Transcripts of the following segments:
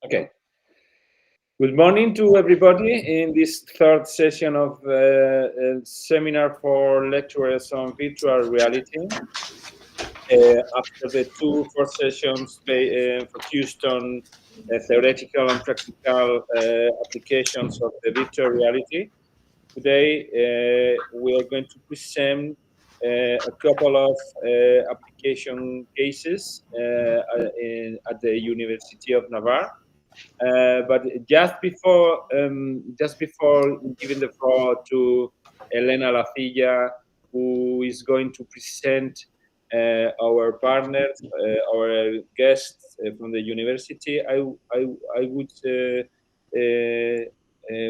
Okay. Good morning to everybody in this third session of a seminar for lecturers on virtual reality. After the two first sessions focused on theoretical and practical applications of the virtual reality, today we are going to present a couple of application cases at the University of Navarre. But just before giving the floor to Elena Lacilla, who is going to present our partners, our guests from the university, I would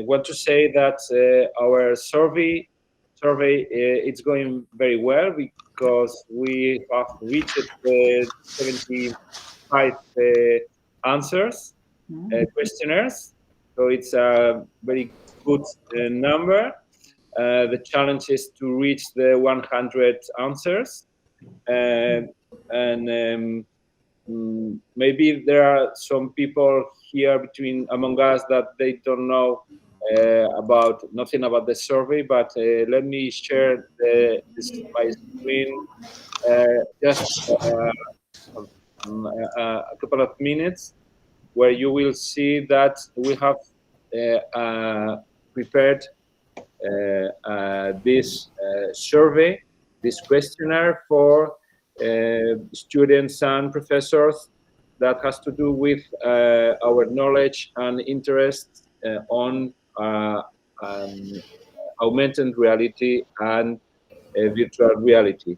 want to say that our survey it's going very well because we have reached 75 answers. Questionnaires, so it's a very good number. The challenge is to reach the 100 answers, and maybe there are some people here among us that they don't know about nothing about the survey, but let me share my screen just a couple of minutes, where you will see that we have prepared this survey, this questionnaire for students and professors that has to do with our knowledge and interest on augmented reality and virtual reality.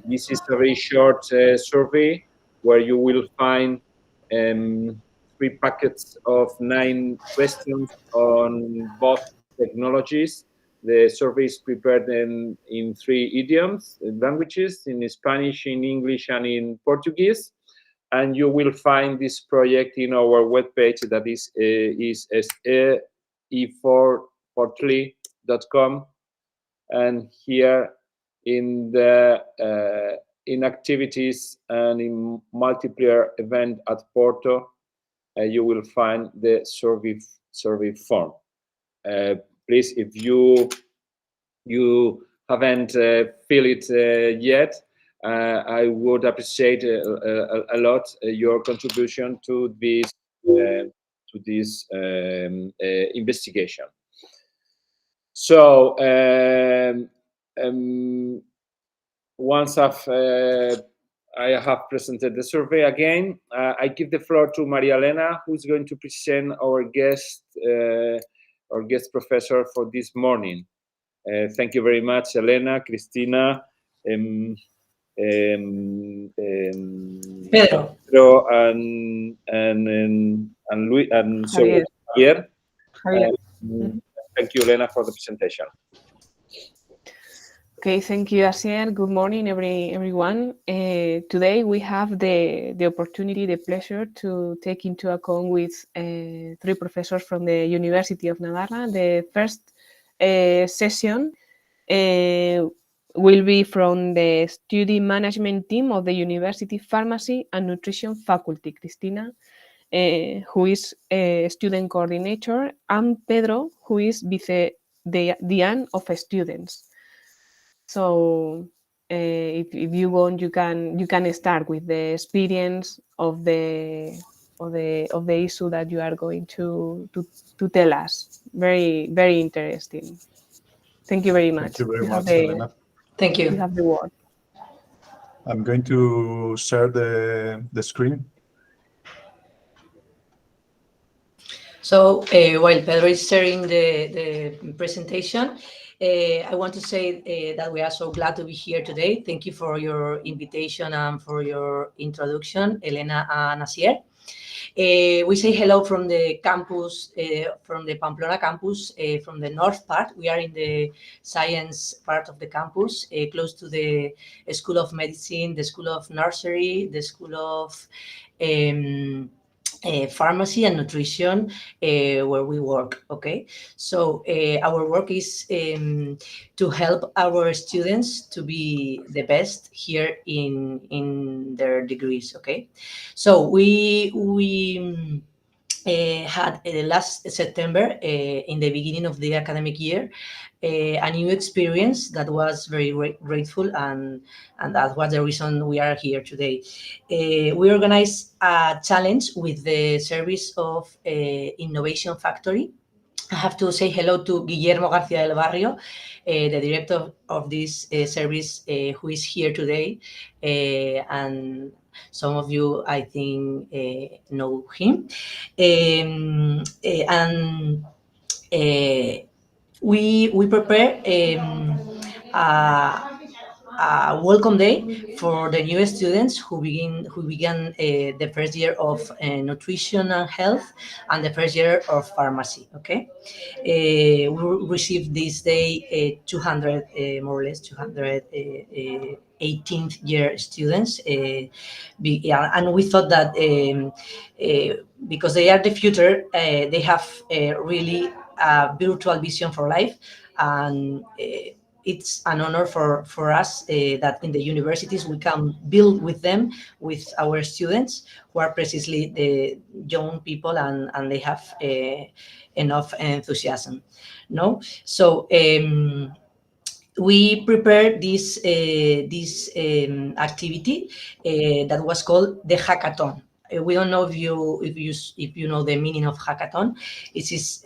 This is a very short survey where you will find 3 packets of 9 questions on both technologies. The survey is prepared in 3 idioms, languages, in Spanish, in English, and in Portuguese. And you will find this project in our webpage, that is e4portly.com. And here in the in activities and in multiplayer event at Porto, you will find the survey form. Please, if you haven't filled it yet, I would appreciate a lot your contribution to this investigation. So once I have presented the survey again, I give the floor to Maria Elena, who's going to present our guest professor for this morning. Thank you very much, Elena, Cristina, Pedro, and Luis, and Javier. Thank you, Elena, for the presentation. Okay, thank you, Asier. Good morning, everyone. Today we have the opportunity, the pleasure to take into account with 3 professors from the University of Navarra. The first session will be from the study management team of the University Pharmacy and Nutrition Faculty, Cristina, who is a student coordinator, and Pedro, who is vice dean of students. So if you want, you can start with the experience of the issue that you are going to tell us. Very, very interesting. Thank you very much. Thank you very much, Elena. Thank you. You have the word. I'm going to share the screen. So while Pedro is sharing the presentation, I want to say that we are so glad to be here today. Thank you for your invitation and for your introduction, Elena and Asier. We say hello from the campus, from the Pamplona campus, from the north part. We are in the science part of the campus, close to the School of Medicine, the School of Nursery, the School of Pharmacy and Nutrition, where we work. Okay, so our work is to help our students to be the best here in their degrees. Okay, so we had last September, in the beginning of the academic year, a new experience that was very grateful, and that was the reason we are here today. We organized a challenge with the service of Innovation Factory. I have to say hello to Guillermo García del Barrio, the director of this service, who is here today, and some of you, I think, know him. And we prepare a welcome day for the new students who began the first year of nutrition and health and the first year of pharmacy. Okay, we received this day 200 more or less 200 18th year students, and we thought that because they are the future, they have really a virtual vision for life, and it's an honor for us that in the universities we can build with them, with our students who are precisely the young people, and they have enough enthusiasm. No, so we prepared this activity that was called the hackathon. We don't know if you know the meaning of hackathon. It is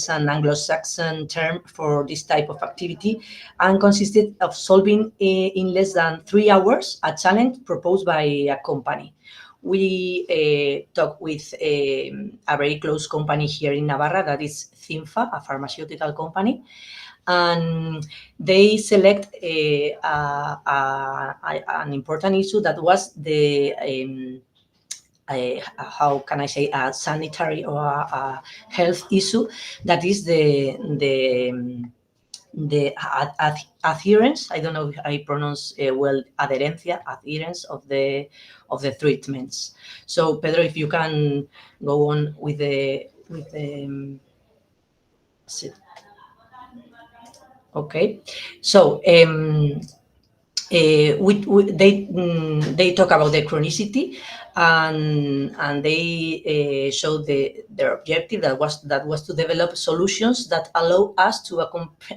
an Anglo-Saxon term for this type of activity, and consisted of solving in less than 3 hours a challenge proposed by a company. We talked with a very close company here in Navarra, that is Cinfa, a pharmaceutical company, and they select an important issue that was the how can I say, a sanitary or a health issue, that is the adherence. I don't know if I pronounce well, adherence of the treatments. So Pedro, if you can go on with the okay. So they talk about the chronicity, and they showed their objective that was to develop solutions that allow us to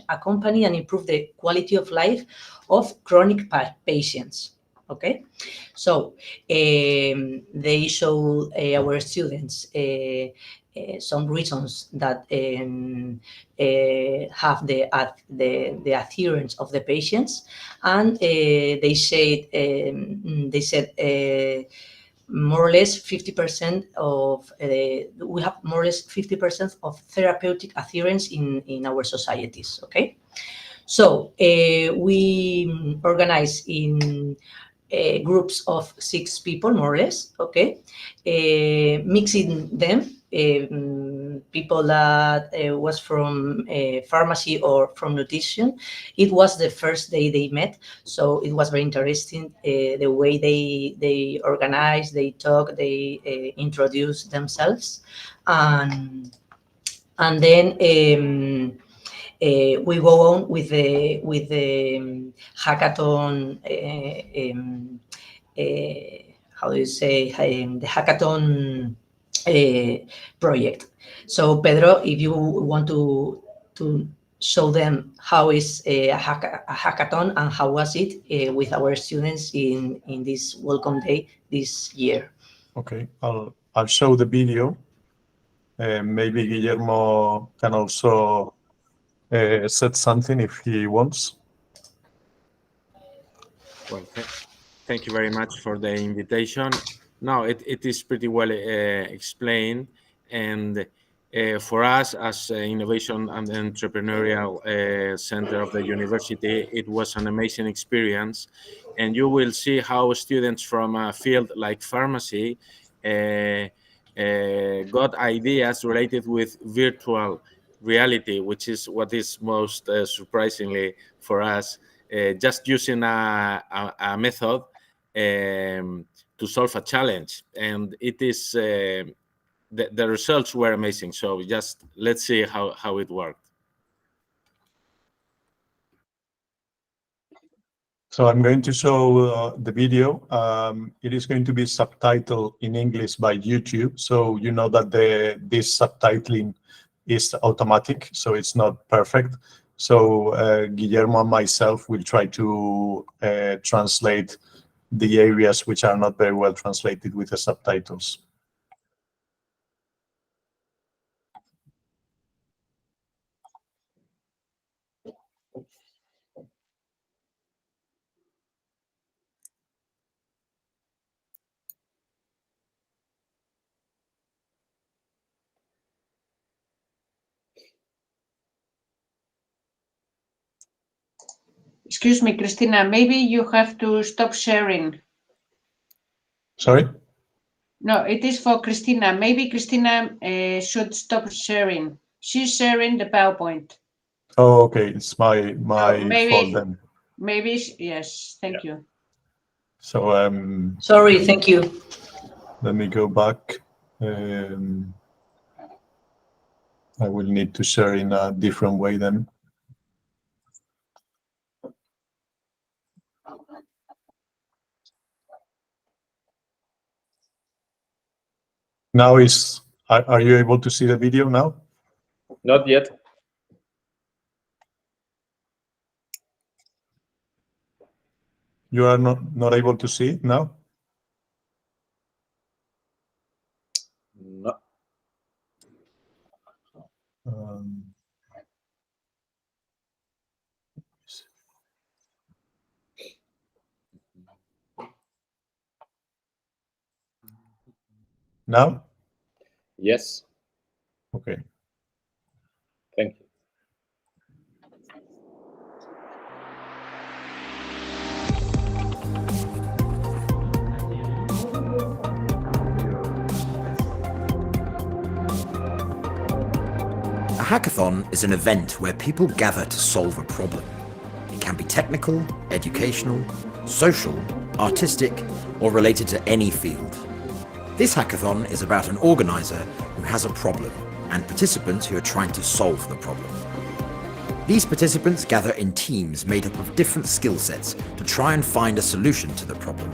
accompany and improve the quality of life of chronic patients. Okay, so they show our students some reasons that have the adherence of the patients, and they said more or less 50% of we have more or less 50% of therapeutic adherence in our societies. Okay, so we organize in groups of 6 people, more or less. Okay, mixing them. People that was from pharmacy or from nutrition. It was the first day they met, so it was very interesting the way they organize, they talk, they introduce themselves, and then we go on with the hackathon. How do you say, the hackathon project. So Pedro, if you want to show them how is a hackathon and how was it with our students in this welcome day this year. Okay, I'll show the video. Maybe Guillermo can also said something if he wants. Well, thank you very much for the invitation. No, it is pretty well explained, and for us as Innovation and Entrepreneurial Center of the university, it was an amazing experience, and you will see how students from a field like pharmacy got ideas related with virtual reality, which is what is most surprisingly for us, just using a method to solve a challenge, and it is the results were amazing. So just let's see how it worked. So I'm going to show the video. It is going to be subtitled in English by YouTube. So you know that this subtitling is automatic, so it's not perfect. So Guillermo and myself will try to translate the areas which are not very well translated with the subtitles. Excuse me, Cristina, maybe you have to stop sharing. Sorry? No, it is for Cristina. Maybe Cristina should stop sharing. She's sharing the PowerPoint. Oh, okay. It's my maybe, fault then. Maybe, yes, thank you. So Sorry, thank you. let me go back. I will need to share in a different way then. Now are you able to see the video now? Not yet. You are not able to see it now? No. Now? Yes. Okay. Thank you. A hackathon is an event where people gather to solve a problem. It can be technical, educational, social, artistic, or related to any field. This hackathon is about an organizer who has a problem and participants who are trying to solve the problem. These participants gather in teams made up of different skill sets to try and find a solution to the problem.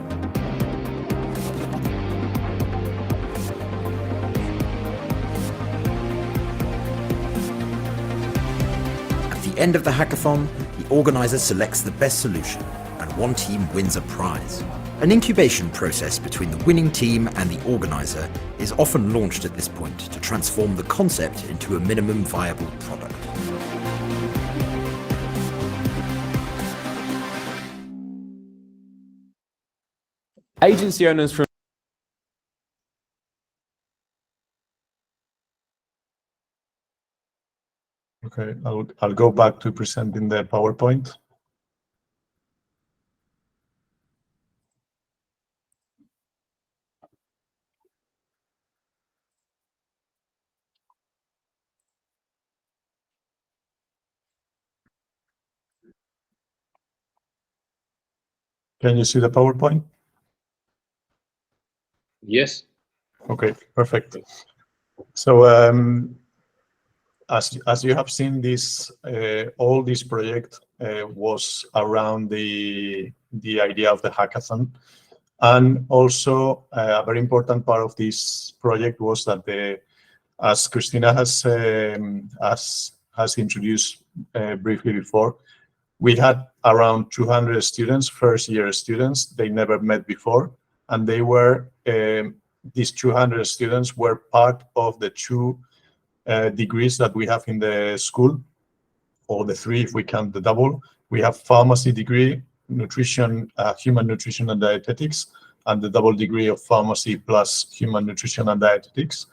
At the end of the hackathon, the organizer selects the best solution and one team wins a prize. An incubation process between the winning team and the organizer is often launched at this point to transform the concept into a minimum viable product. Agency owners from Okay, I'll go back to presenting the PowerPoint. Can you see the PowerPoint? Yes. Okay, perfect. So as you have seen, this all this project was around the idea of the hackathon, and also a very important part of this project was that as Cristina has introduced briefly before, we had around 200 students, first-year students. They never met before, and they were these 200 students were part of the two degrees that we have in the school, or the three if we count the double. We have pharmacy degree, nutrition, human nutrition and dietetics, and the double degree of pharmacy plus human nutrition and dietetics.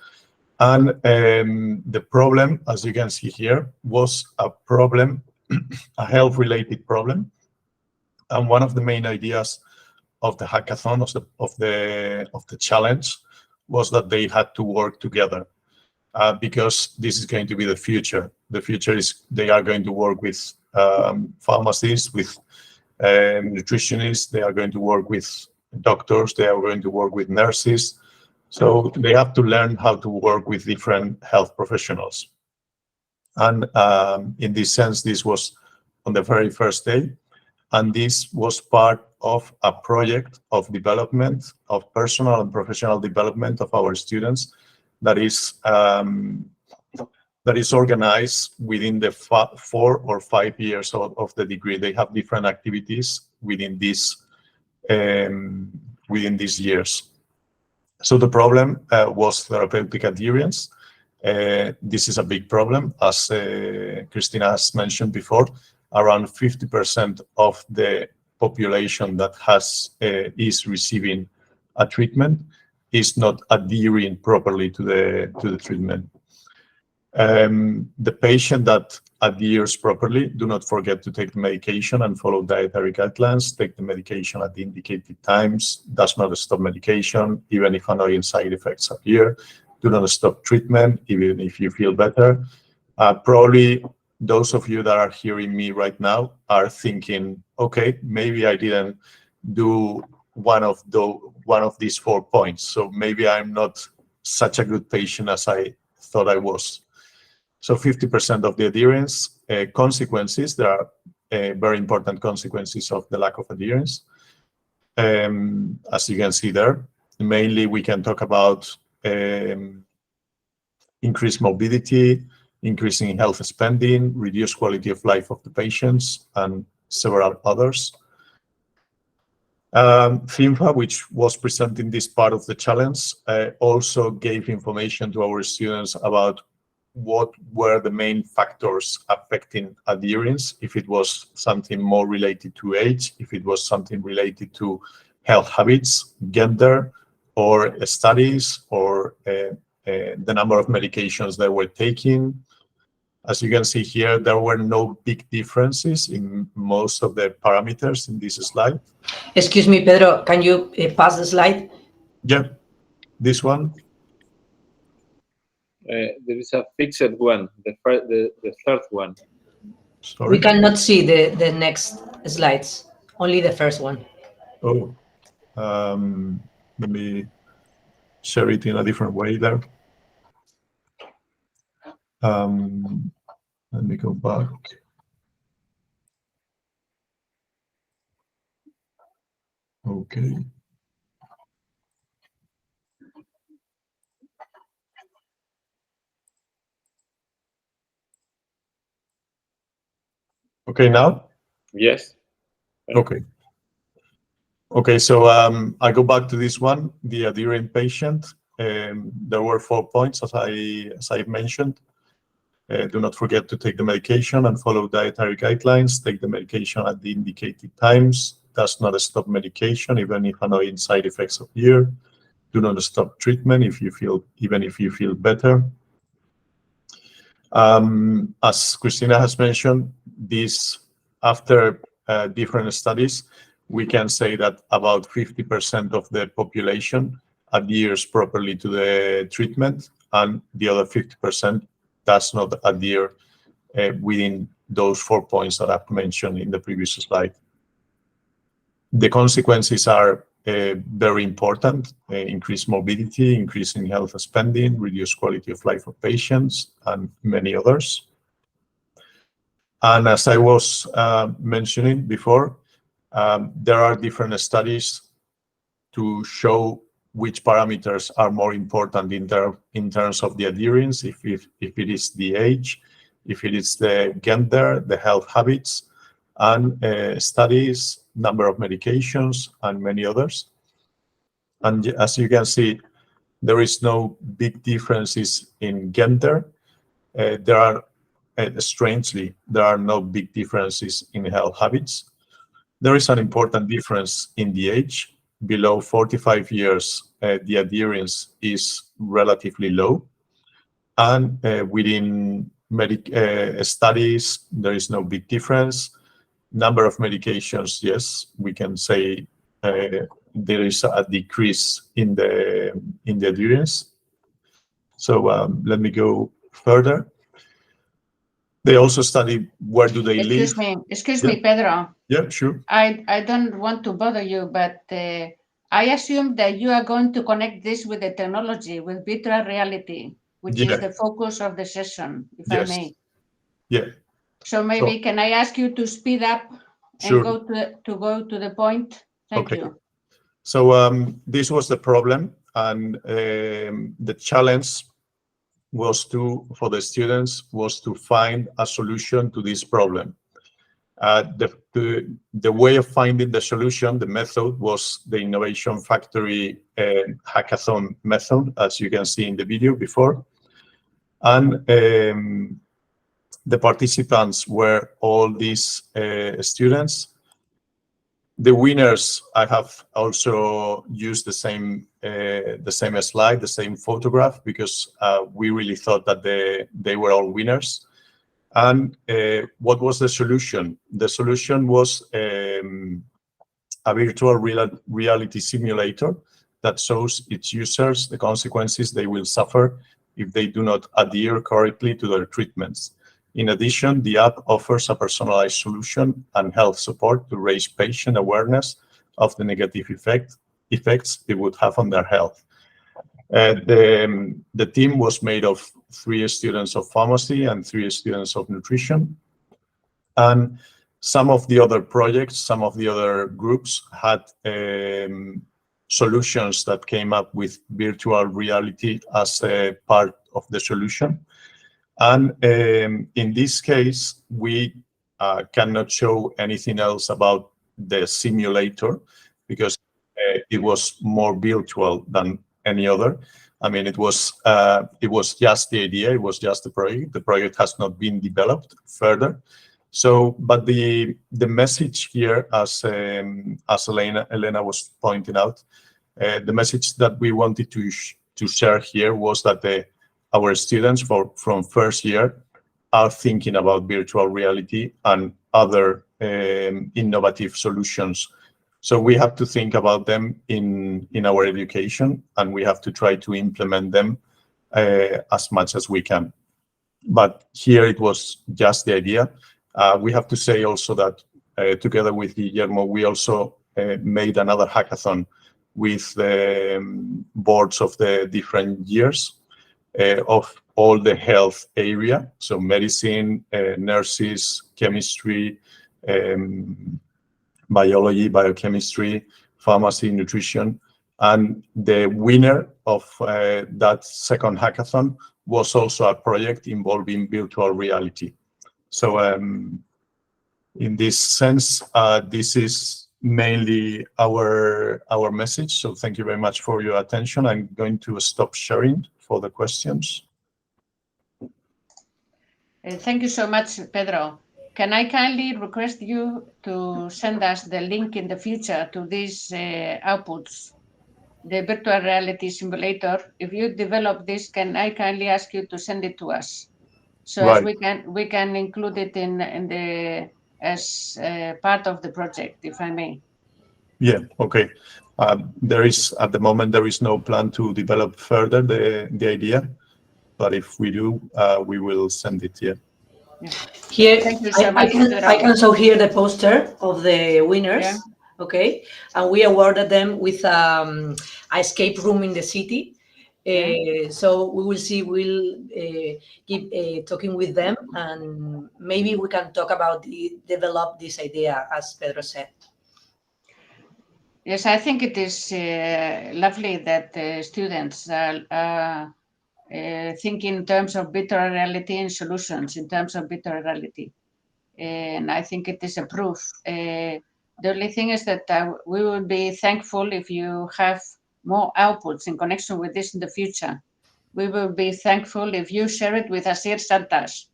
And the problem, as you can see here, was a problem, a health-related problem. And one of the main ideas of the hackathon, of the challenge, was that they had to work together. Because this is going to be the future. The future is they are going to work with pharmacists, with nutritionists, they are going to work with doctors, they are going to work with nurses. So they have to learn how to work with different health professionals. And in this sense, this was on the very first day. And this was part of a project of development, of personal and professional development of our students that is organized within the 4 or 5 years of the degree. They have different activities within these years. So the problem was therapeutic adherence. This is a big problem, as Christina has mentioned before. Around 50% of the population that is receiving a treatment is not adhering properly to the treatment. The patient that adheres properly, do not forget to take the medication and follow dietary guidelines. Take the medication at the indicated times. Does not stop medication, even if annoying side effects appear. Do not stop treatment, even if you feel better. Probably those of you that are hearing me right now are thinking, okay, maybe I didn't do one of these 4 points, so maybe I'm not such a good patient as I thought I was. So 50% of the adherence consequences, there are very important consequences of the lack of adherence. As you can see there, mainly we can talk about increased morbidity, increasing health spending, reduced quality of life of the patients, and several others. FINFA, which was presenting this part of the challenge, also gave information to our students about what were the main factors affecting adherence, if it was something more related to age, if it was something related to health habits, gender, or studies, or the number of medications they were taking. As you can see here, there were no big differences in most of the parameters in this slide. Excuse me, Pedro, can you pass the slide? Yeah, this one. There is a fixed one, the third one. Sorry. We cannot see the next slides, only the first one. Oh, let me share it in a different way there. Let me go back. Okay. Okay, now? Yes. Okay. Okay, so I go back to this one, the adherent patient. There were 4 points, as I mentioned. Do not forget to take the medication and follow dietary guidelines. Take the medication at the indicated times. Does not stop medication, even if annoying side effects appear. Do not stop treatment even if you feel better. As Christina has mentioned, after different studies, we can say that about 50% of the population adheres properly to the treatment, and the other 50% does not adhere within those 4 points that I've mentioned in the previous slide. The consequences are very important: increased morbidity, increasing health spending, reduced quality of life of patients, and many others. And as I was mentioning before, there are different studies to show which parameters are more important in terms of the adherence, if it is the age, if it is the gender, the health habits, and studies, number of medications, and many others. And as you can see, there is no big differences in gender. Strangely, there are no big differences in health habits. There is an important difference in the age. Below 45 years, the adherence is relatively low. And within studies, there is no big difference. Number of medications, yes, we can say there is a decrease in the adherence. So let me go further. They also study where do they live. Excuse me, Pedro. Yeah, sure. I don't want to bother you, but I assume that you are going to connect this with the technology, with virtual reality, which is the focus of the session, if I may. Yeah. So maybe can I ask you to speed up Sure. and go to the point. Thank Okay. you. So this was the problem, and the challenge was for the students was to find a solution to this problem. The way of finding the solution, the method, was the Innovation Factory hackathon method, as you can see in the video before. And the participants were all these students. The winners, I have also used the same slide, the same photograph, because we really thought that they were all winners. And what was the solution? The solution was a virtual reality simulator that shows its users the consequences they will suffer if they do not adhere correctly to their treatments. In addition, the app offers a personalized solution and health support to raise patient awareness of the negative effects it would have on their health. The team was made of 3 students of pharmacy and 3 students of nutrition. And some of the other projects, some of the other groups had solutions that came up with virtual reality as a part of the solution. And in this case, we cannot show anything else about the simulator because it was more virtual than any other. I mean, it was just the idea. It was just the project. The project has not been developed further. So, but the message here, as Elena was pointing out, the message that we wanted to share here was that our students from first year are thinking about virtual reality and other innovative solutions. So we have to think about them in our education, and we have to try to implement them as much as we can. But here it was just the idea. We have to say also that together with Guillermo, we also made another hackathon with the boards of the different years of all the health area. So medicine, nurses, chemistry, biology, biochemistry, pharmacy, nutrition. And the winner of that second hackathon was also a project involving virtual reality. So in this sense, this is mainly our message. So thank you very much for your attention. I'm going to stop sharing for the questions. Thank you so much, Pedro. Can I kindly request you to send us the link in the future to these outputs, the virtual reality simulator? If you develop this, can I kindly ask you to send it to us, so Right. as we can include it in the as part of the project, if I may? Yeah. Okay. There is at the moment there is no plan to develop further the idea, but if we do, we will send it. Yeah. Here, Thank you so I much, can show here the poster of the winners. Yeah. Okay, and we awarded them with an escape room in the city. So we will see. We'll keep talking with them, and maybe we can talk about develop this idea, as Pedro said. Yes, I think it is lovely that students are thinking in terms of virtual reality and solutions in terms of virtual reality. And I think it is a proof. The only thing is that we will be thankful if you have more outputs in connection with this in the future. We will be thankful if you share it with Asier Santas,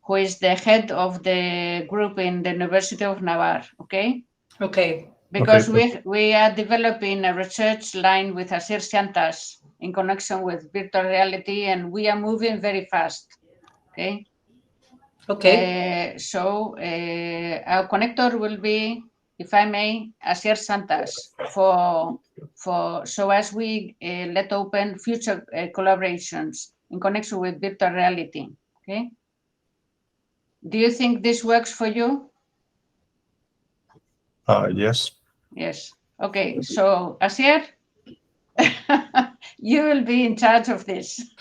who is the head of the group in the University of Navarre, okay? Okay. Because Okay. we are developing a research line with Asier Santas in connection with virtual reality, and we are moving very fast, okay? Okay. So our connector will be, if I may, Asier Santas so as we let open future collaborations in connection with virtual reality, okay? Do you think this works for you? Yes. Yes. Okay. So Asier, you will be in charge of this.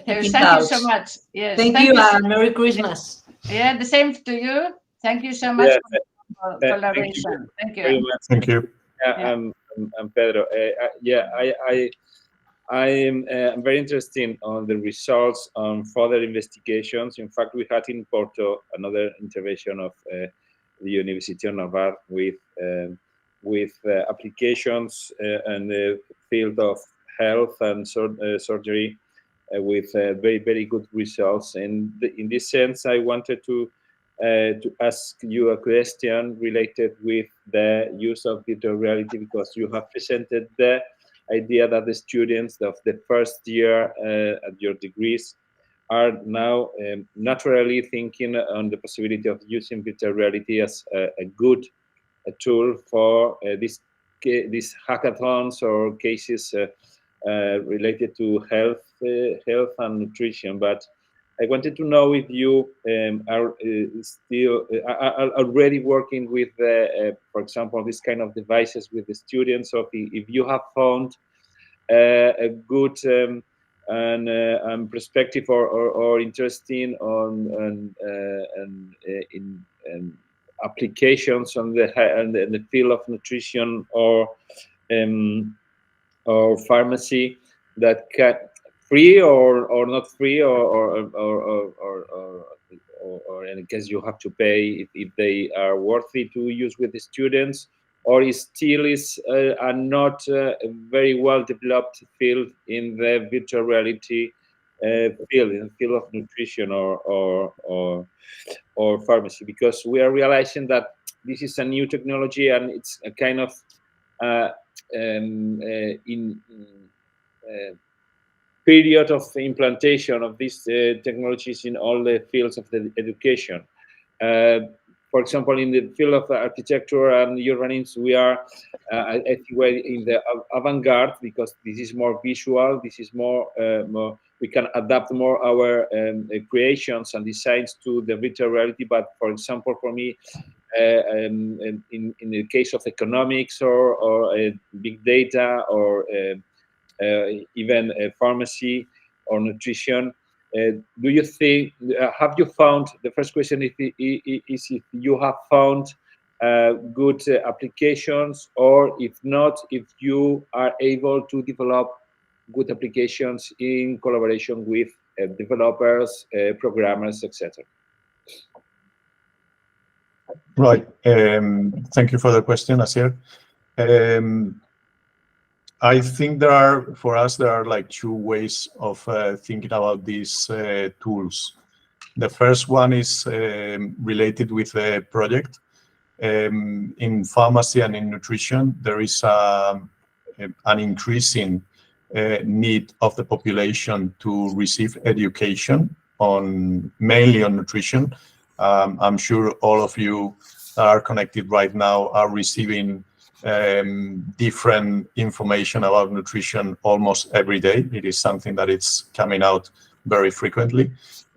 Thank you so much. Yes. Thank you and Merry Christmas. Yeah, the same to you. Thank you so much Yeah, for thank you collaboration. Thank very you. much. Thank you. Yeah. Pedro. Yeah, I'm very interested on the results on further investigations. In fact, we had in Porto another intervention of the University of Navarre with applications in the field of health and surgery with very good results. And in this sense, I wanted to ask you a question related with the use of virtual reality, because you have presented the idea that the students of the first year at your degrees are now naturally thinking on the possibility of using virtual reality as a good tool for these hackathons or cases related to health and nutrition. But I wanted to know if you are still are already working with, for example, this kind of devices with the students, or if you have found a good and perspective or interesting on in applications on the field of nutrition or pharmacy that can free or not free or in case you have to pay if they are worthy to use with the students, or it still is a not very well developed field in the virtual reality field, in the field of nutrition or pharmacy, because we are realizing that this is a new technology and it's a kind of period of implantation of these technologies in all the fields of the education. For example, in the field of architecture and urbanism, we are, I think, we're in the avant-garde, because this is more visual. This is more, we can adapt more our creations and designs to the virtual reality. But for example, for me, in the case of economics or big data or even pharmacy or nutrition, do you think, have you found, the first question is if you have found good applications, or if not, if you are able to develop good applications in collaboration with developers, programmers, etc. Right. Thank you for the question, Asier. I think for us, there are like two ways of thinking about these tools. The first one is related with the project. In pharmacy and in nutrition, there is an increasing need of the population to receive education mainly on nutrition. I'm sure all of you that are connected right now are receiving different information about nutrition almost every day. It is something that it's coming out very frequently,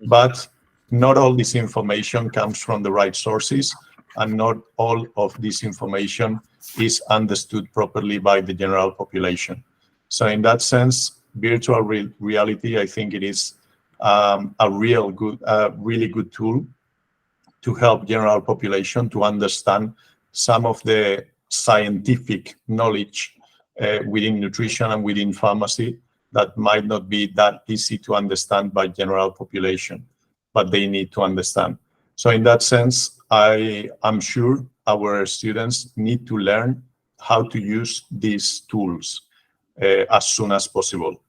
but not all this information comes from the right sources, and not all of this information is understood properly by the general population. So in that sense, virtual reality, I think it is a really good tool to help general population to understand some of the scientific knowledge within nutrition and within pharmacy that might not be that easy to understand by general population, but they need to understand. So in that sense, I'm sure our students need to learn how to use these tools as soon as possible.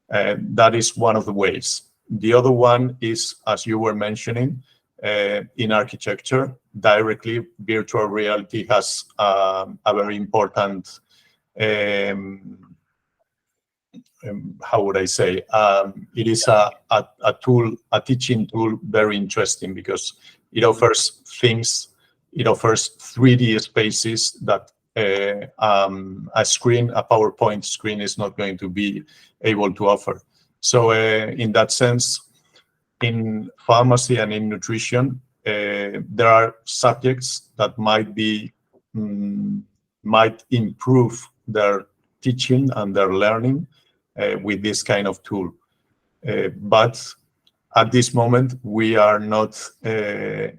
That is one of the ways. The other one is, as you were mentioning, in architecture, directly virtual reality has a very important, how would I say, it is a tool, a teaching tool, very interesting, because it offers things, it offers 3D spaces that a PowerPoint screen is not going to be able to offer. So in that sense, in pharmacy and in nutrition, there are subjects that might improve their teaching and their learning with this kind of tool. But at this moment, we are not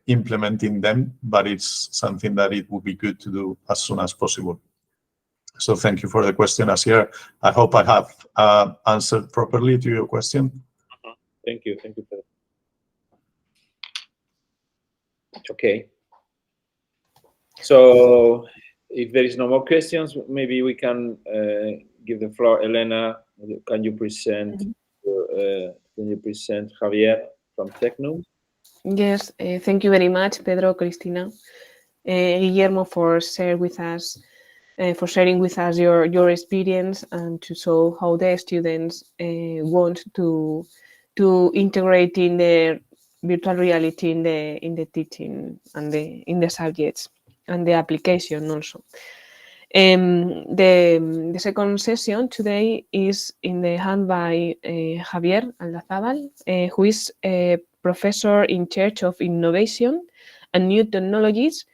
implementing them, but it's something that it would be good to do as soon as possible. So thank you for the question, Asier. I hope I have answered properly to your question. Thank you, Pedro. Okay. So if there is no more questions, maybe we can give the floor. Elena, can you present Javier from Tecnum? Yes, thank you very much, Pedro, Cristina, Guillermo, for sharing with us your experience and to show how the students want to integrate in the virtual reality in the teaching and in the subjects and the application also. The second session today is in the hand by Javier Aldazabal, who is a professor in charge of innovation and new technologies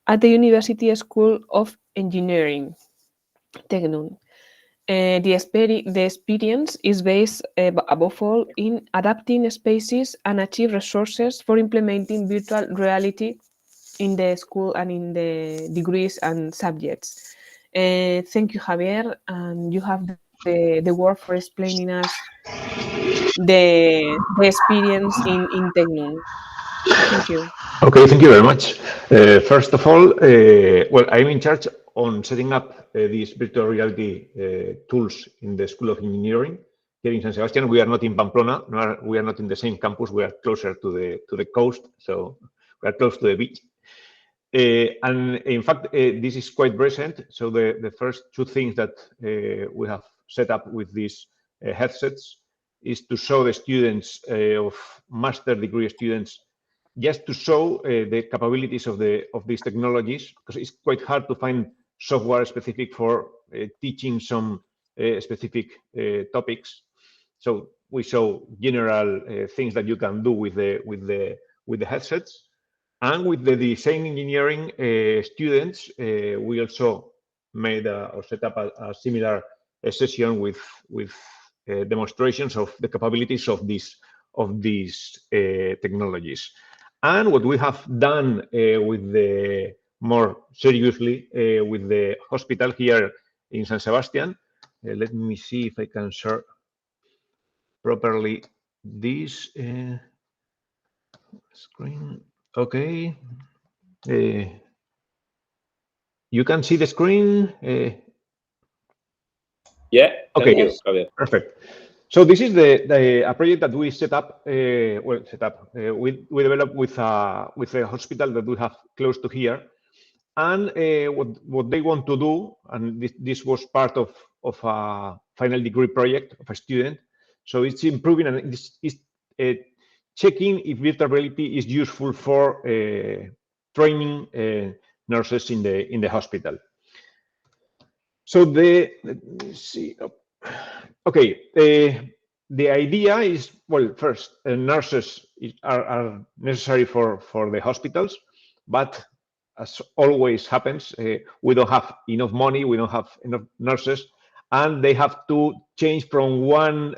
at the University School of Engineering, Tecnum. The experience is based above all in adapting spaces and achieve resources for implementing virtual reality in the school and in the degrees and subjects. Thank you, Javier, and you have the word for explaining us the experience in Tecnum. Thank you. Okay, thank you very much. First of all, well, I'm in charge on setting up these virtual reality tools in the School of Engineering here in San Sebastian. We are not in Pamplona. We are not in the same campus. We are closer to the coast, so we are close to the beach. And in fact, this is quite recent. So the first two things that we have set up with these headsets is to show the students of master degree students, just to show the capabilities of these technologies, because it's quite hard to find software specific for teaching some specific topics. So we show general things that you can do with the headsets. And with the design engineering students, we also made or set up a similar session with demonstrations of the capabilities of these technologies. And what we have done with the more seriously with the hospital here in San Sebastian, let me see if I can share properly this screen. Okay. You can see the screen. Yeah. Okay. Yes. Perfect. So this is a project that we set up. We developed with a hospital that we have close to here, and what they want to do, and this was part of a final degree project of a student. So it's improving and it's checking if virtual reality is useful for training nurses in the hospital. So let me see. Okay, the idea is, well, first, nurses are necessary for the hospitals, but as always happens, we don't have enough money, we don't have enough nurses, and they have to change from one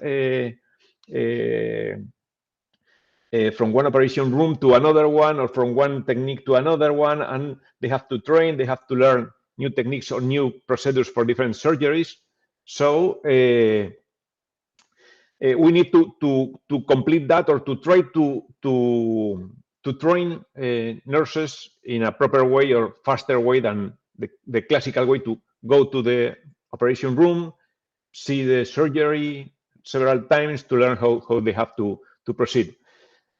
operation room to another one, or from one technique to another one, and they have to train, they have to learn new techniques or new procedures for different surgeries. So we need to complete that, or to try to train nurses in a proper way or faster way than the classical way, to go to the operation room, see the surgery several times to learn how they have to proceed.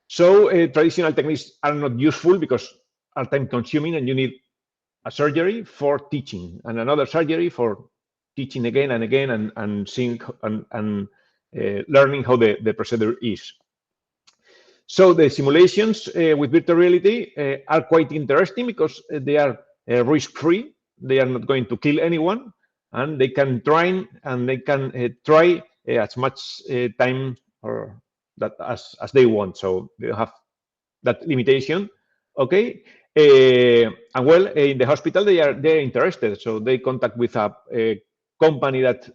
So traditional techniques are not useful because are time consuming, and you need a surgery for teaching and another surgery for teaching again and again, and seeing and learning how the procedure is. So the simulations with virtual reality are quite interesting because they are risk-free. They are not going to kill anyone, and they can train and they can try as much time or that as they want. So they have that limitation. Okay. And well, in the hospital they're interested, so they contact with a company that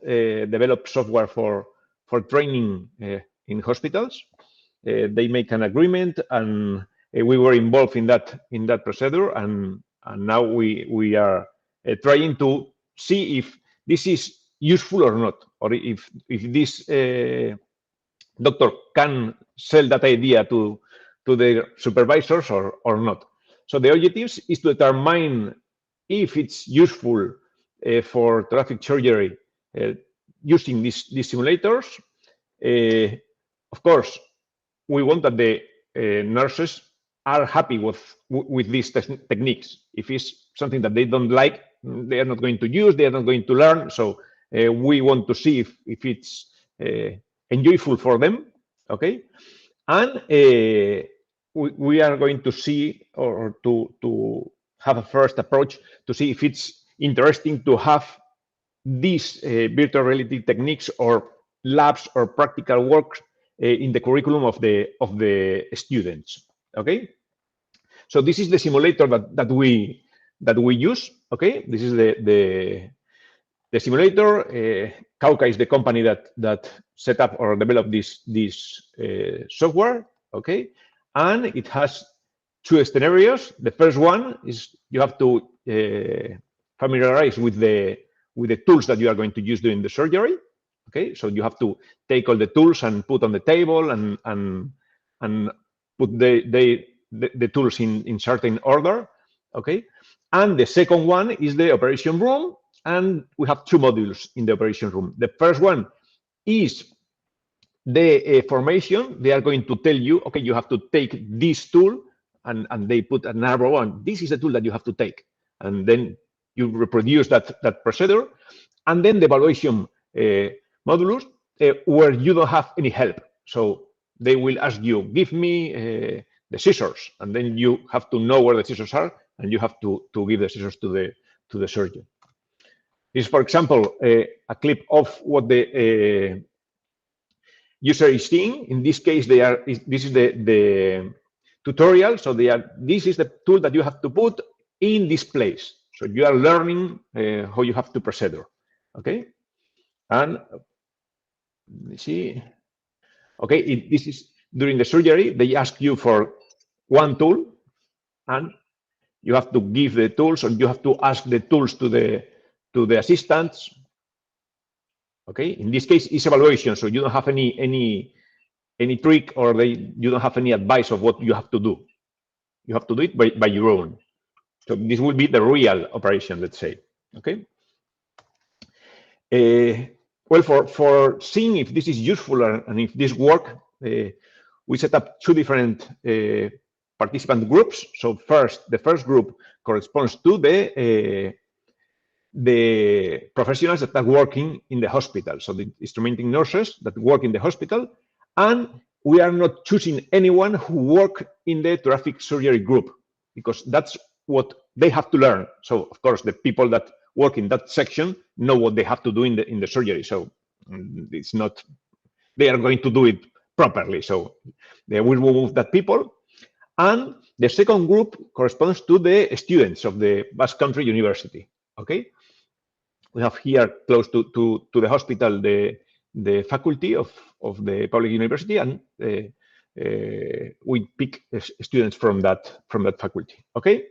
develops software for training in hospitals, they make an agreement, and we were involved in that procedure, and now we are trying to see if this is useful or not, or if this doctor can sell that idea to the supervisors or not. So the objectives is to determine if it's useful for thoracic surgery using these simulators. Of course, we want that the nurses are happy with these techniques. If it's something that they don't like, they are not going to use, they are not going to learn. So we want to see if it's enjoyable for them, okay? And we are going to see, or to have a first approach to see if it's interesting to have these virtual reality techniques or labs or practical work in the curriculum of the students. Okay, so this is the simulator that we use. Okay, this is the simulator. Kauka is the company that set up or developed this software. Okay, and it has two scenarios. The first one is you have to familiarize with the tools that you are going to use during the surgery. Okay, so you have to take all the tools and put on the table and put the tools in certain order. Okay, and the second one is the operation room, and we have two modules in the operation room. The first one is the formation. They are going to tell you, okay, you have to take this tool, and they put an arrow on. This is the tool that you have to take, and then you reproduce that procedure, and then the evaluation modulus where you don't have any help. So they will ask you, give me the scissors, and then you have to know where the scissors are, and you have to give the scissors to the surgeon. This is, for example, a clip of what the user is seeing. In this case, this is the tutorial. So this is the tool that you have to put in this place. So you are learning how you have to procedure. Okay, and let me see. Okay, this is during the surgery. They ask you for one tool, and you have to give the tools, or you have to ask the tools to the assistants. Okay, in this case, it's evaluation, so you don't have any trick, or you don't have any advice of what you have to do. You have to do it by your own. So this will be the real operation, let's say. Okay. Well, for seeing if this is useful and if this works, we set up two different participant groups. So the first group corresponds to the professionals that are working in the hospital. So the instrumenting nurses that work in the hospital, and we are not choosing anyone who work in the thoracic surgery group, because that's what they have to learn. So of course, the people that work in that section know what they have to do in the surgery. So it's not, they are going to do it properly. So they will remove that people. And the second group corresponds to the students of the Basque Country University. Okay, we have here close to the hospital the faculty of the public university, and we pick students from that faculty. Okay,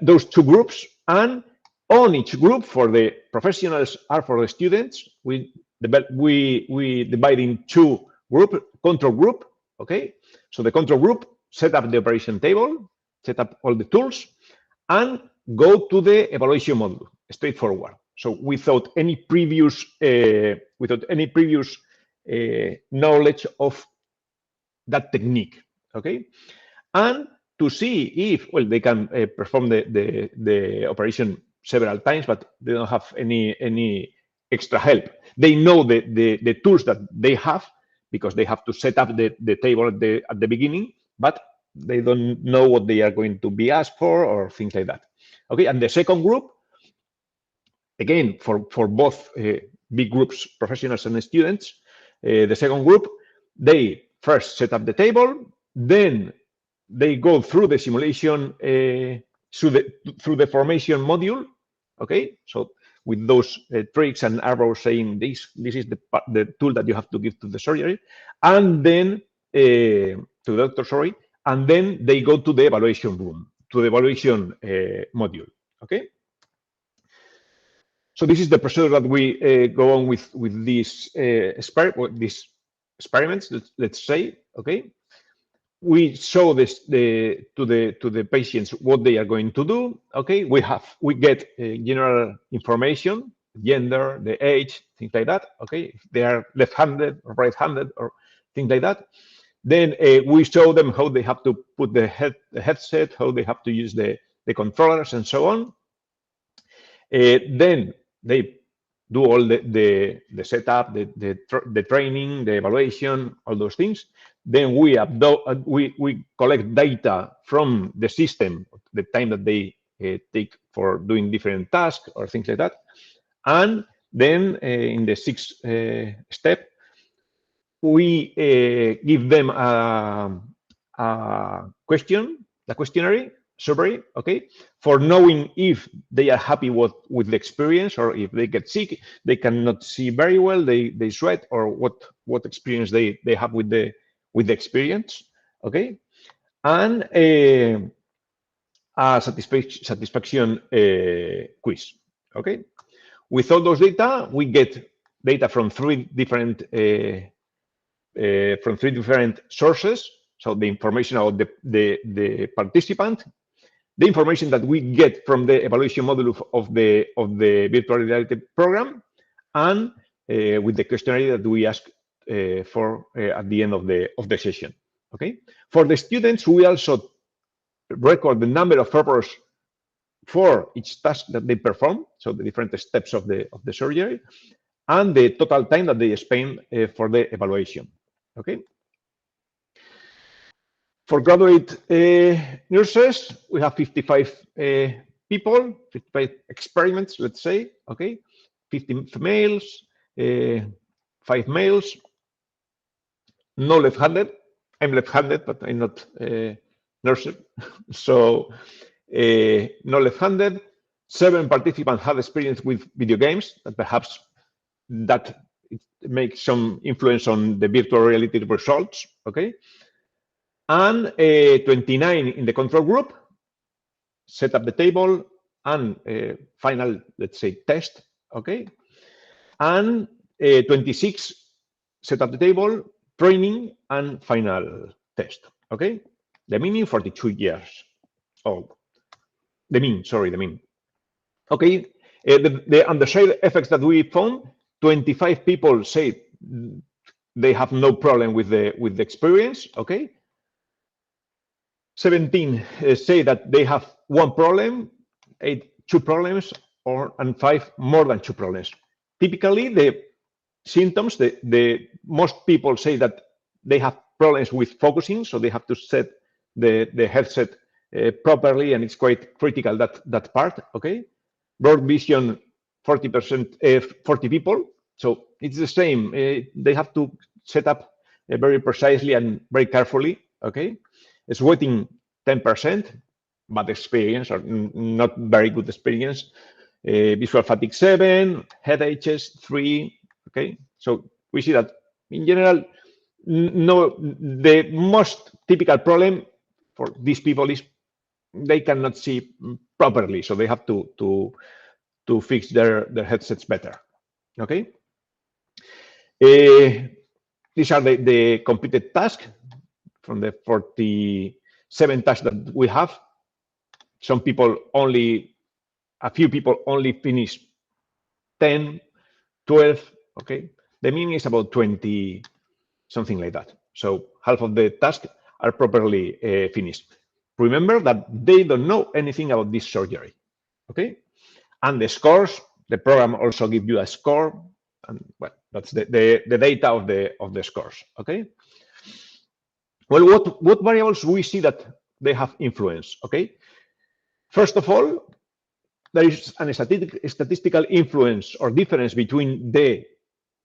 those two groups, and on each group, for the professionals or for the students, we divide in two groups. Control group. Okay, so the control group set up the operation table, set up all the tools, and go to the evaluation module, straightforward. So without any previous knowledge of that technique. Okay, and to see if, well, they can perform the operation several times, but they don't have any extra help. They know the tools that they have, because they have to set up the table at the beginning, but they don't know what they are going to be asked for or things like that. Okay, and the second group, again, for both big groups, professionals and students, the second group, they first set up the table, then they go through the simulation, through the formation module. Okay, so with those tricks and arrows saying this is the tool that you have to give to the surgery, and then to the doctor, sorry, and then they go to the evaluation room, to the evaluation module. Okay. So this is the procedure that we go on with these these experiments. Let's say, okay. We show this to the patients what they are going to do. Okay, we get general information, gender, the age, things like that. Okay, if they are left-handed or right-handed or things like that. Then we show them how they have to put the headset, how they have to use the controllers, and so on. Then they do all the setup, the training, the evaluation, all those things. Then we collect data from the system, the time that they take for doing different tasks or things like that. And then in the sixth step, we give them a questionnaire survey, okay, for knowing if they are happy with the experience, or if they get sick, they cannot see very well, they sweat, or what experience they have with the experience, okay, and a satisfaction quiz, okay. With all those data, we get data from three different sources. So the information about the participant, the information that we get from the evaluation module of the virtual reality program, and with the questionnaire that we ask for at the end of the session. Okay. For the students, we also record the number of errors for each task that they perform, so the different steps of the surgery, and the total time that they spend for the evaluation. Okay. For graduate nurses, we have 55 people, 55 experiments, let's say, okay, 15 females, 5 males, no left-handed. I'm left-handed, but I'm not nurse, so no left-handed. 7 participants have experience with video games, and perhaps that makes some influence on the virtual reality results, okay? And 29 in the control group, set up the table, and final, let's say, test, okay? And 26 set up the table, training, and final test, okay? The mean 42 years old. The mean. Okay, and the side effects that we found, 25 people say they have no problem with the experience, okay? 17 say that they have 1 problem, 8 2 problems, and 5 more than 2 problems. Typically, the symptoms, the most people say that they have problems with focusing, so they have to set the headset properly, and it's quite critical, that part, okay? Broad vision, 40%, 40 people, so it's the same. They have to set up very precisely and very carefully, okay? Sweating, 10%, bad experience, or not very good experience. Visual fatigue, 7, headaches, 3, okay? So we see that in general, no, the most typical problem for these people is they cannot see properly, so they have to fix their headsets better, okay? These are the completed tasks from the 47 tasks that we have. A few people only finish 10, 12, okay? The meaning is about 20, something like that. So half of the tasks are properly finished. Remember that they don't know anything about this surgery, okay? And the scores, the program also gives you a score, and well, that's the data of the scores, okay? Well, what variables we see that they have influence, okay? First of all, there is a statistical influence or difference between the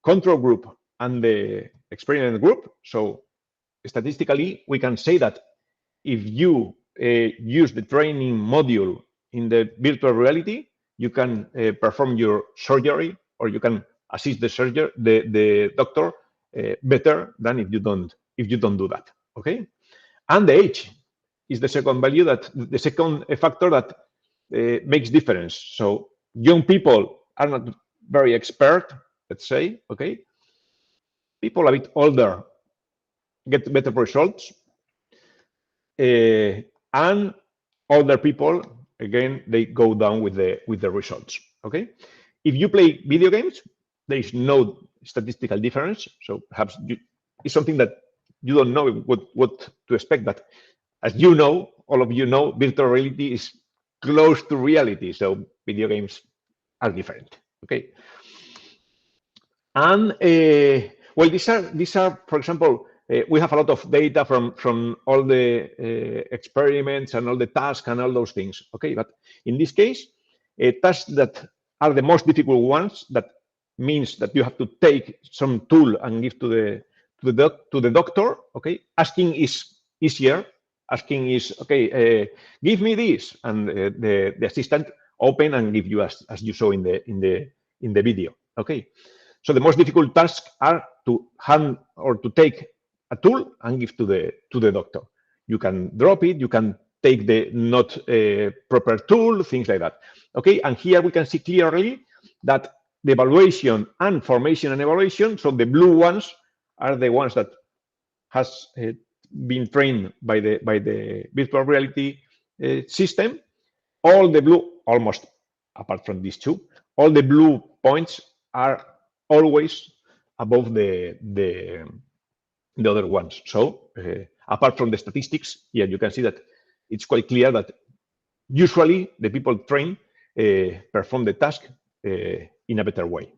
control group and the experiment group. So statistically, we can say that if you use the training module in the virtual reality, you can perform your surgery, or you can assist the doctor better than if you don't if you don't do that. Okay, and the age is the second value, that the second factor that makes difference. So young people are not very expert, let's say. Okay, people a bit older get better results, and older people, again, they go down with the results. Okay, if you play video games, there is no statistical difference. So perhaps it's something that you don't know what to expect. But as you know, all of you know, virtual reality is close to reality. So video games are different. Okay, and well, these are, for example, we have a lot of data from all the experiments and all the tasks and all those things. Okay, but in this case, tasks that are the most difficult ones, that means that you have to take some tool and give to the doctor. Okay, asking is easier. Asking is okay. Give me this, and the assistant open and give you as you saw in the video. Okay, so the most difficult tasks are to hand or to take a tool and give to the doctor. You can drop it. You can take the not proper tool, things like that. Okay, and here we can see clearly that the evaluation and formation and evaluation. So the blue ones are the ones that has been trained by the virtual reality system. All the blue, almost apart from these two, all the blue points are always above the other ones. So apart from the statistics, yeah, you can see that it's quite clear that usually the people trained perform the task in a better way.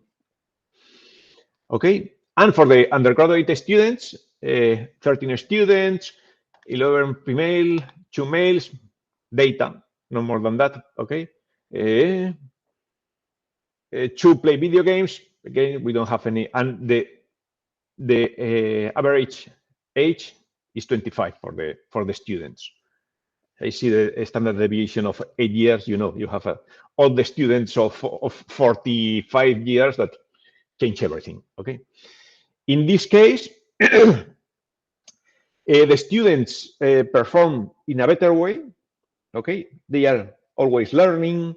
Okay, and for the undergraduate students, 13 students, 11 female, 2 males, data, no more than that. Okay, 2 play video games. Again, we don't have any, and the average age is 25 for the students. I see the standard deviation of 8 years. You know, you have all the students of 45 years that change everything. Okay, in this case, the students perform in a better way. Okay, they are always learning.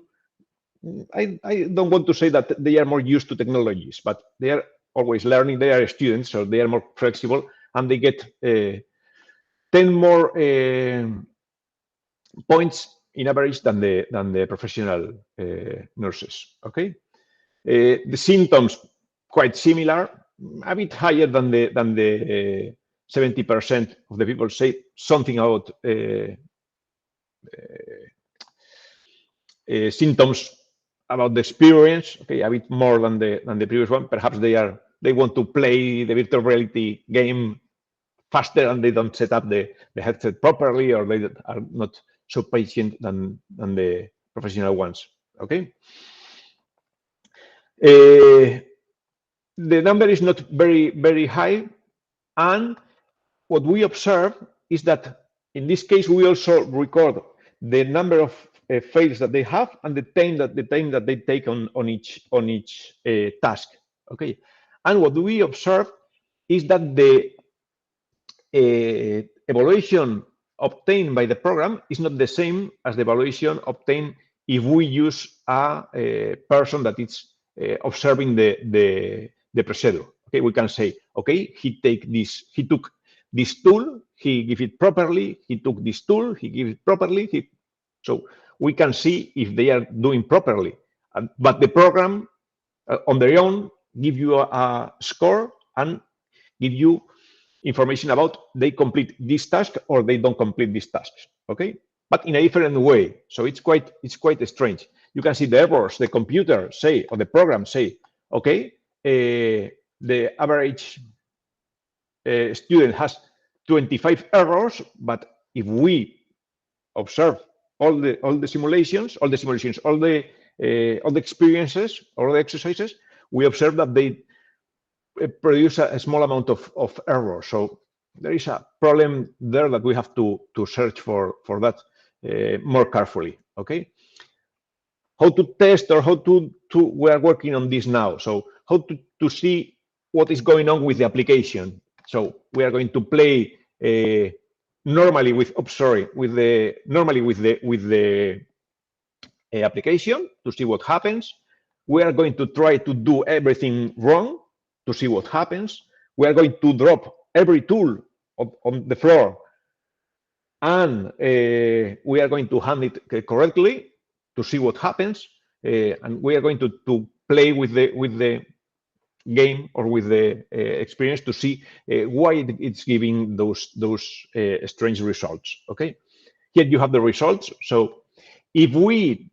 I don't want to say that they are more used to technologies, but they are always learning. They are students, so they are more flexible, and they get 10 more points in average than the professional nurses. Okay, the symptoms quite similar, a bit higher than the 70% of the people say something about symptoms about the experience. Okay, a bit more than the previous one. Perhaps they want to play the virtual reality game faster and they don't set up the headset properly, or they are not so patient than the professional ones. Okay, the number is not very high, and what we observe is that in this case we also record the number of fails that they have and the time that they take on each task. Okay, and what we observe is that the evaluation obtained by the program is not the same as the evaluation obtained if we use a person that is observing the procedure. Okay, we can say, okay, he took this tool, he gave it properly, he took this tool, he gave it properly. So we can see if they are doing properly. But the program on their own give you a score and give you information about they complete this task or they don't complete these tasks. Okay, but in a different way. So it's quite strange. You can see the errors. The computer say, or the program say, okay, the average student has 25 errors, but if we observe all the simulations, all the experiences, all the exercises, we observe that they produce a small amount of error. So there is a problem there that we have to search for that more carefully. Okay, how to test or how to we are working on this now. So how to see what is going on with the application. So we are going to play normally with the application to see what happens. We are going to try to do everything wrong to see what happens. We are going to drop every tool on the floor, and we are going to hand it correctly to see what happens. And we are going to play with the game or with the experience to see why it's giving those strange results. Okay, here you have the results. So if we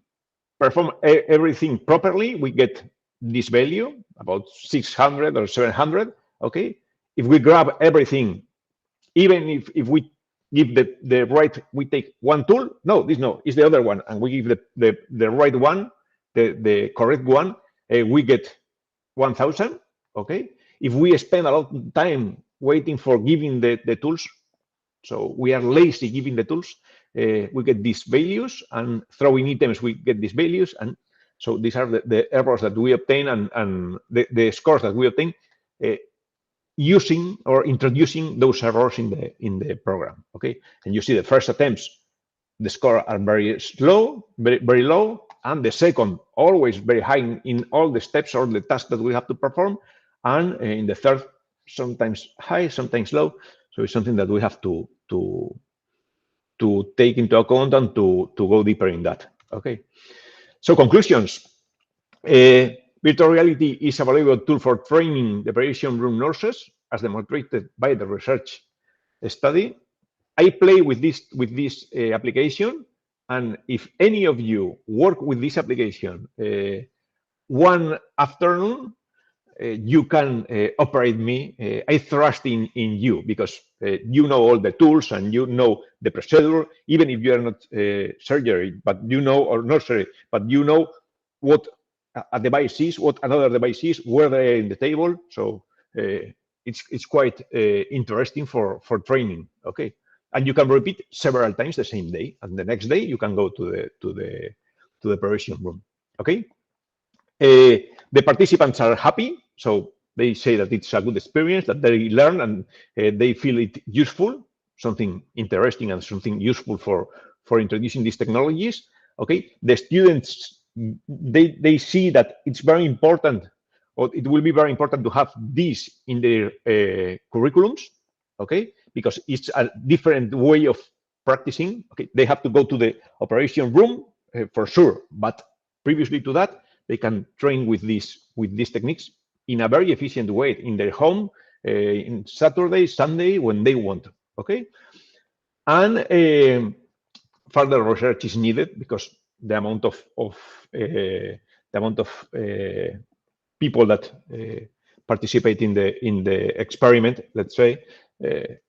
perform everything properly, we get this value, about 600 or 700. Okay, if we grab everything, even if we give the right, we take one tool, it's the other one, and we give the right one, the correct one, we get 1000. Okay, if we spend a lot of time waiting for giving the tools, so we are lazy giving the tools, we get these values, and throwing items, we get these values. And so these are the errors that we obtain, and the scores that we obtain using or introducing those errors in the program. Okay, and you see the first attempts, the scores are very slow, very low, and the second always very high in all the steps or the tasks that we have to perform, and in the third sometimes high, sometimes low. So it's something that we have to take into account and to go deeper in that. Okay, so conclusions. Virtual reality is a valuable tool for training the operation room nurses, as demonstrated by the research study. I play with this application, and if any of you work with this application one afternoon, you can operate me. I trust in you, because you know all the tools and you know the procedure, even if you are not surgery, but you know, or nursery, but you know what a device is, what another device is, where they are in the table. So it's quite interesting for training. Okay, and you can repeat several times the same day, and the next day you can go to the operation room. Okay, the participants are happy, so they say that it's a good experience, that they learn and they feel it useful, something interesting and something useful for introducing these technologies. Okay, the students, they see that it's very important, or it will be very important to have this in their curriculums. Okay, because it's a different way of practicing. Okay, they have to go to the operation room for sure, but previously to that, they can train with these techniques in a very efficient way in their home, in Saturday, Sunday, when they want. Okay, and further research is needed, because the amount of people that participate in the experiment, let's say,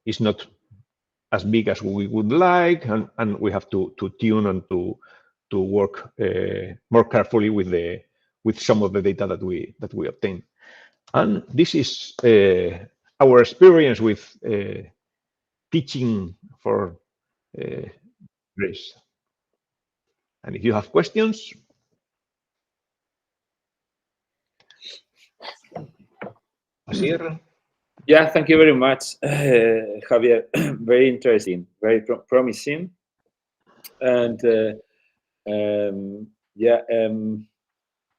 is not as big as we would like, and we have to tune and to work more carefully with some of the data that we obtain. And this is our experience with teaching for Grace. And if you have questions, Asier. Yeah, thank you very much, Javier. Very interesting, very promising. And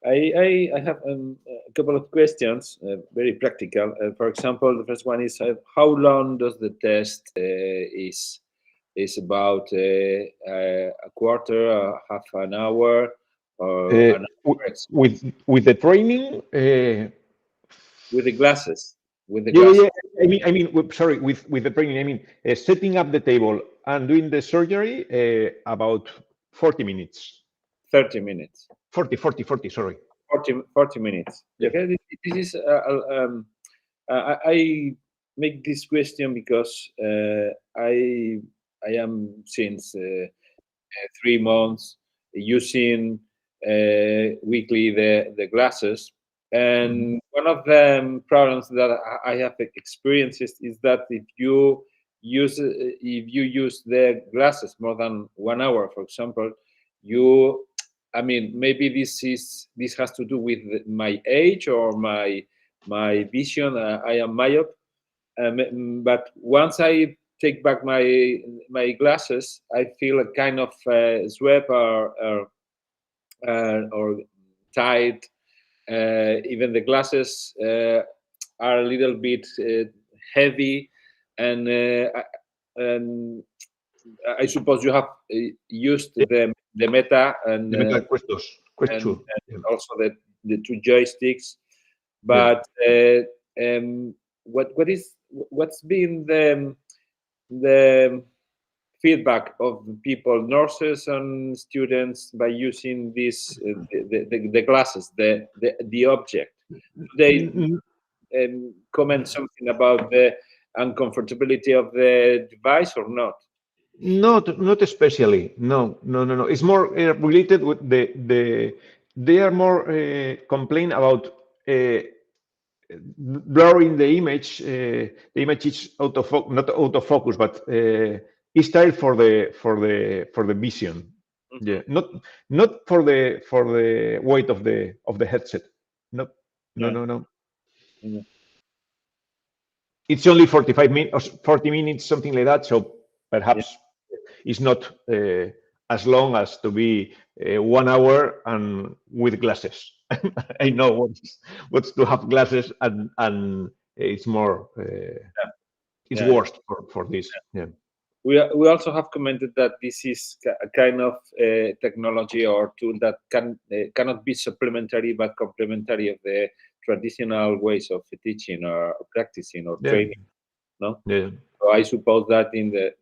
I have a couple of questions, very practical. For example, the first one is how long does the test is about a quarter, half an hour, or an hour? With the training, with the glasses, with the glasses. Yeah. I mean, sorry, with the training, I mean, setting up the table and doing the surgery, about 40 minutes. 30 minutes. 40, sorry. 40 minutes. Okay, this is I make this question because I am since 3 months using weekly the glasses, and one of the problems that I have experienced is that if you use the glasses more than 1 hour, for example, I mean, maybe this has to do with my age or my vision. I am myope, but once I take back my glasses, I feel a kind of sweat or tight. Even the glasses are a little bit heavy, and I suppose you have used the Meta and, The Meta Quest 2. and also the two joysticks. But what's been the feedback of people, nurses and students, by using this the glasses, the object? They comment something about the uncomfortability of the device or not? Not especially. No. It's more related with they are more complain about blurring the image. The image is not out of focus, but it's tired for the vision. Mm-hmm. Yeah, not for the weight of the headset. No. Mm-hmm. It's only 45 minutes or 40 minutes, something like that. So perhaps it's not as long as to be 1 hour and with glasses. I know what's to have glasses, and it's more it's worse for this. Yeah. We also have commented that this is a kind of technology or tool that cannot be supplementary but complementary of the traditional ways of teaching or practicing or training. No. Yeah. So I suppose that in the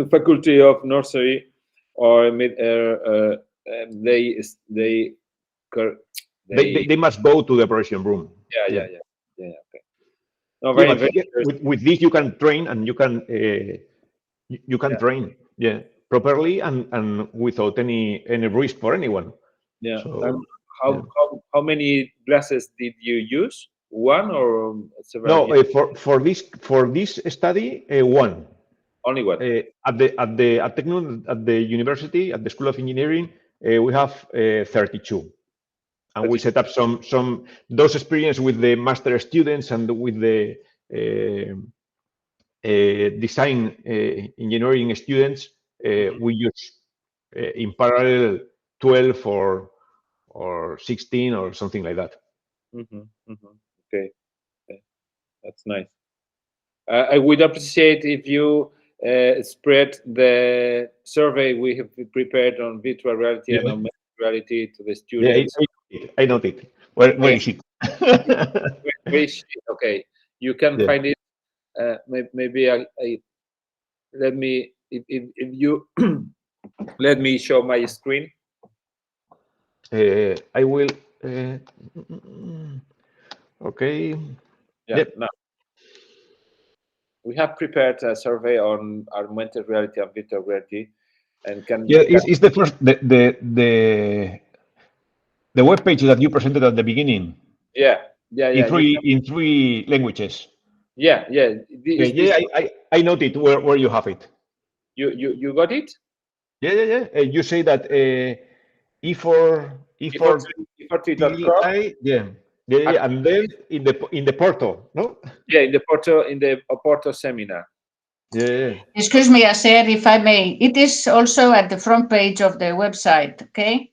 faculty of nursery or they must go to the operation room. Yeah. Okay. No, very with this you can train, and you can train properly and without any risk for anyone. Yeah. So, how many glasses did you use? One or several? No, for this study, one. Only one. At the university, at the School of Engineering, we have 32. And we set up some those experience with the master students and with the design engineering students. We use in parallel 12 or 16 or something like that. Okay, that's nice. I would appreciate if you spread the survey we have prepared on virtual reality and augmented reality to the students. I know it. Where is it? Where is it? Okay, you can find it. Maybe let me if you let me show my screen. I will. Okay. Now we have prepared a survey on augmented reality and virtual reality, and it's the first the web page that you presented at the beginning. In three languages. I noted where you have it. You got it? Yeah. You say that E4TI, and then in the portal, no? Yeah, in the portal seminar. Yeah. Excuse me, Aser, if I may. It is also at the front page of the website, okay?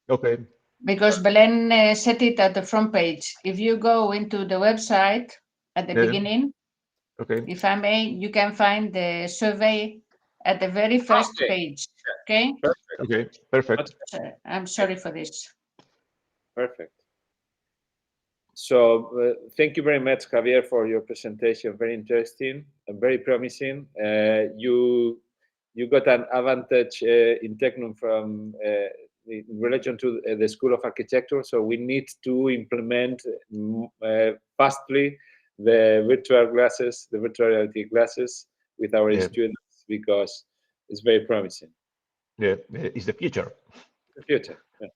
Okay. Because Belen set it at the front page. If you go into the website at the beginning, if I may, you can find the survey at the very first page, okay? Perfect. I'm sorry for this. Perfect. So thank you very much, Javier, for your presentation. Very interesting and very promising. You got an advantage in Tecnum from in relation to the School of Architecture. So we need to implement fastly the virtual reality glasses with our students, because it's very promising. Yeah, it's the future. The future. Yeah.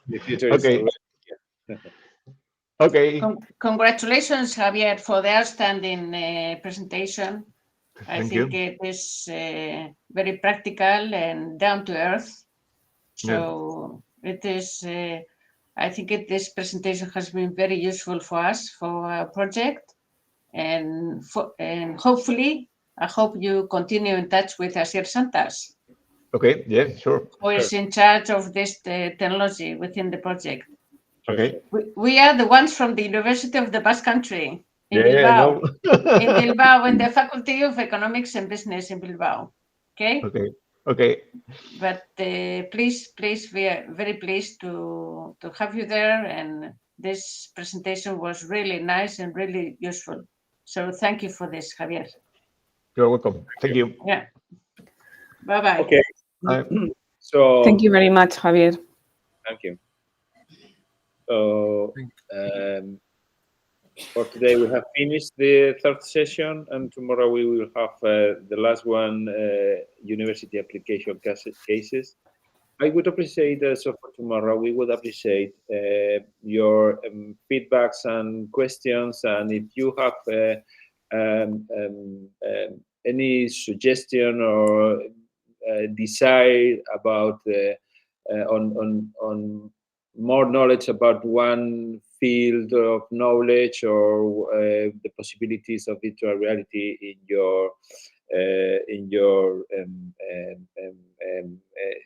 The future is already here. Okay. Congratulations, Javier, for the outstanding presentation. Thank you. I think it is very practical and down to earth. So it is. I think this presentation has been very useful for us for our project, And hopefully, I hope you continue in touch with Asier Santas, Okay, yeah, sure. who is in charge of this technology within the project. Okay. We are the ones from the University of the Basque Country in Yeah, I Bilbao. know. In Bilbao, in the Faculty of Economics and Business in Bilbao. Okay? Okay. Okay. But please, we are very pleased to have you there, and this presentation was really nice and really useful. So thank you for this, Javier. You're welcome. Thank you. Yeah. Bye-bye. Okay. Bye. So Thank you very much, Javier. thank you. So for today we have finished the third session, and tomorrow we will have the last one, university application cases. I would appreciate, so for tomorrow, we would appreciate your feedbacks and questions, and if you have any suggestion or desire about on more knowledge about one field of knowledge or the possibilities of virtual reality in your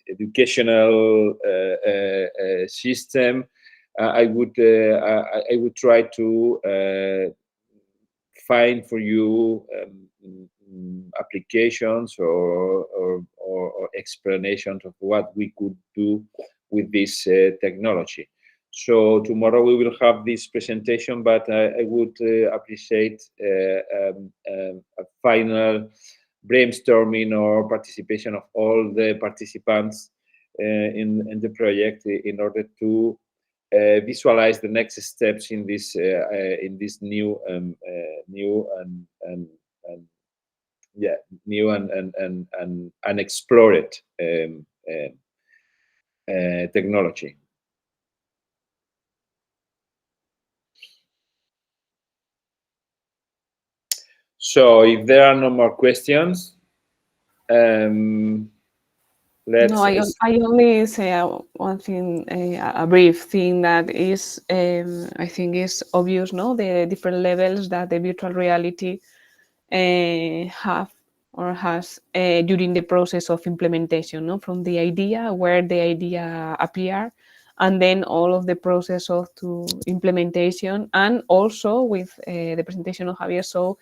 educational system, I would try to find for you applications or explanations of what we could do with this technology. So tomorrow we will have this presentation, but I would appreciate a final brainstorming or participation of all the participants in the project in order to visualize the next steps in this new and unexplored technology. So if there are no more questions, let's. No, I only say one thing, a brief thing that is, I think is obvious, no? The different levels that the virtual reality have or has during the process of implementation, no? From the idea, where the idea appear, and then all of the process of to implementation, and also with the presentation of Javier, so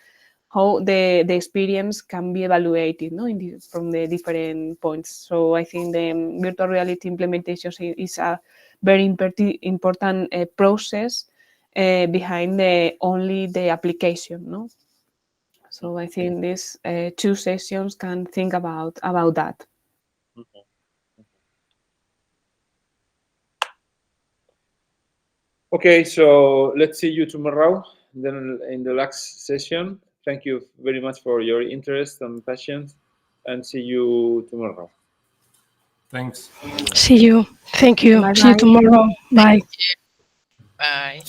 how the experience can be evaluated, no, from the different points. So I think the virtual reality implementation is a very important process behind only the application, no. So I think these two sessions can think about that. Okay, so let's see you tomorrow. Then in the next session. Thank you very much for your interest and patience, and see you tomorrow. Thanks. See you. Thank you. Bye-bye. See you tomorrow. Bye. Bye.